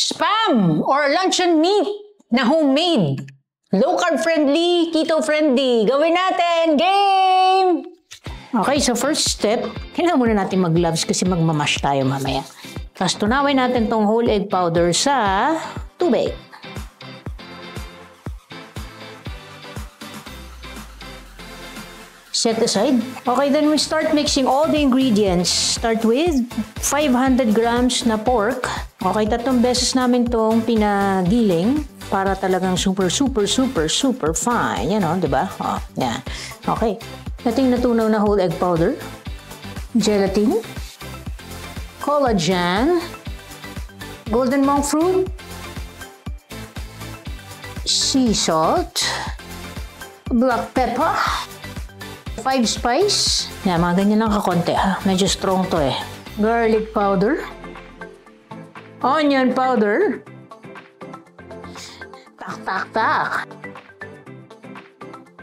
Spam or luncheon meat na homemade. Low carb friendly, keto friendly. Gawin natin! Game! Okay, so first step, kailangan muna natin mag-gloves kasi magmamash tayo mamaya. Tapos tunawin natin tong whole egg powder sa tubig. Set aside. Okay, then we start mixing all the ingredients. Start with 500 grams na pork. Okay, 3 beses namin tong pinagiling para talagang super fine. Yan o, diba? Oh, yan. Okay. Ating natunaw na whole egg powder. Gelatin. Collagen. Golden monk fruit. Sea salt. Black pepper. 5 spice. Yan, mga ganyan lang kakonti ha. Medyo strong to eh. Garlic powder. Onion powder. Tak.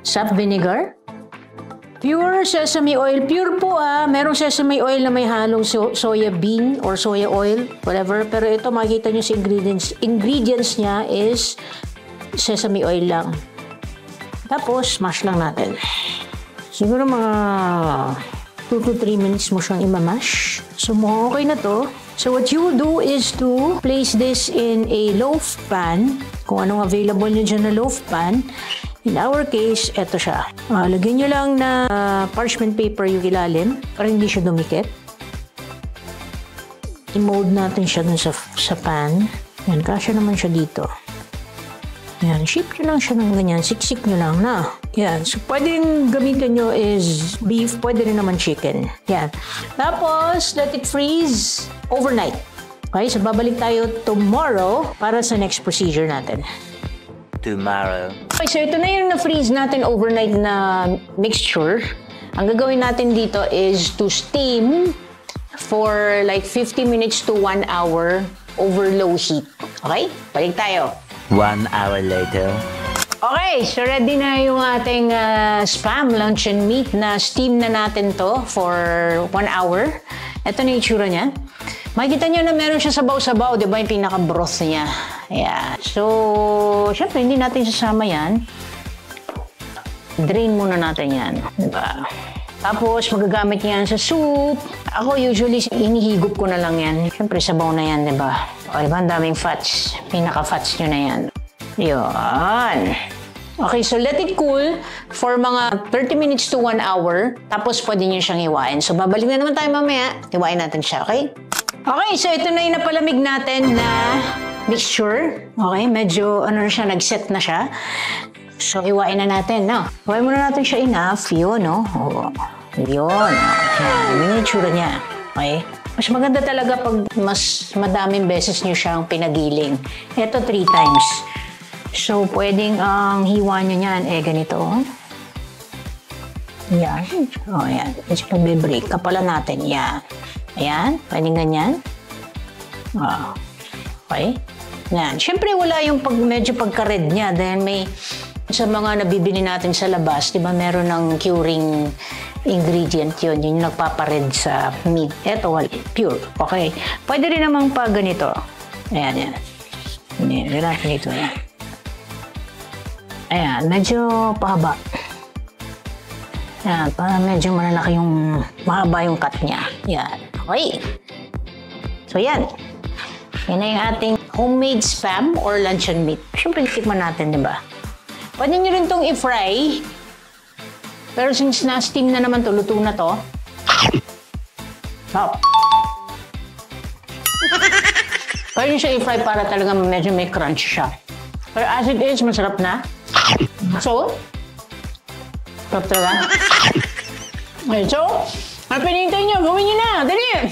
Sap vinegar. Pure sesame oil. Pure po merong sesame oil na may halong soya bean or soya oil, whatever. Pero ito makikita nyo sa ingredients niya is sesame oil lang. Tapos, mash lang natin. Siguro mga 2 to 3 minutes mo siyang imamash. So, mukhang okay na to. So, what you do is to place this in a loaf pan. Kung anong available nyo dyan na loaf pan. In our case, eto siya. Lagyan nyo lang na parchment paper yung ilalim para hindi siya dumikit. I-mold natin siya dun sa pan. Yan, kasya naman siya dito. Yan, shape nyo lang siya ng ganyan. Siksik nyo lang na. Yan, so pwedeng gamitin nyo is beef, pwede rin naman chicken. Yan. Tapos, let it freeze overnight. Okay, so babalik tayo tomorrow para sa next procedure natin. Tomorrow. Okay, so ito na yung na-freeze natin overnight na mixture. Ang gagawin natin dito is to steam for like 50 minutes to 1 hour over low heat. Okay? Balik tayo. 1 hour later. Okay, so ready na yung ating spam luncheon meat na steam na natin to for 1 hour. Ito na yung itsura niya. Makikita nyo na meron siya sabaw-sabaw, di ba? Yung pinaka-broth niya. Ayan. So, syempre, hindi natin sasama yan. Drain muna natin yan. Di ba? Tapos, magagamit yan sa soup. Ako, usually, inihigop ko na lang yan. Syempre, sabaw na yan, di ba? O, di ba? Ang daming fats. Pinaka-fats nyo na yan. Yun. Okay, so let it cool for mga 30 minutes to 1 hour. Tapos, pwede nyo siyang hiwain. So, babalik na naman tayo mamaya. Hiwain natin siya, okay? Okay, so ito na yung napalamig natin na mixture. Okay, medyo siya, nag-set na siya. So, hiwain na natin, no? Hiwain muna natin siya enough. Yun, no? Oh, yun. Yan, yung itsura niya. Okay? Mas maganda talaga pag mas madaming beses nyo siyang pinagiling. Ito 3 times. So, pwedeng ang hiwa nyo niyan, ganito. Yan. O, yan. Kasi nagbe-break. Kapalan natin. Yan. Ayan. Pwedeng ganyan. Oh. Okay. Yan. Siyempre, wala yung medyo pagka-red niya. Dahil may sa mga nabibili natin sa labas, di ba, meron ng curing ingredient yun. Yun yung nagpapared sa meat. Ito, pure. Okay. Pwede rin namang pag ganito. Ayan, yan. Hindi natin ito. Yan. Ayan. Medyo pahaba. Yan. Para medyo malalaki yung mahaba yung cut niya. Yan. Okay. So, yan. Yan na yung ating homemade spam or luncheon meat. Siyempre, tikman natin, di ba? Pwede nyo rin itong i-fry. Pero since na-steam na naman to, luto na to. Oh. Pwede nyo siya i-fry para talaga medyo may crunch siya. Pero as it is, masarap na. So, sarap talaga. Okay, so, ang pinintay nyo, gawin nyo na. Dali!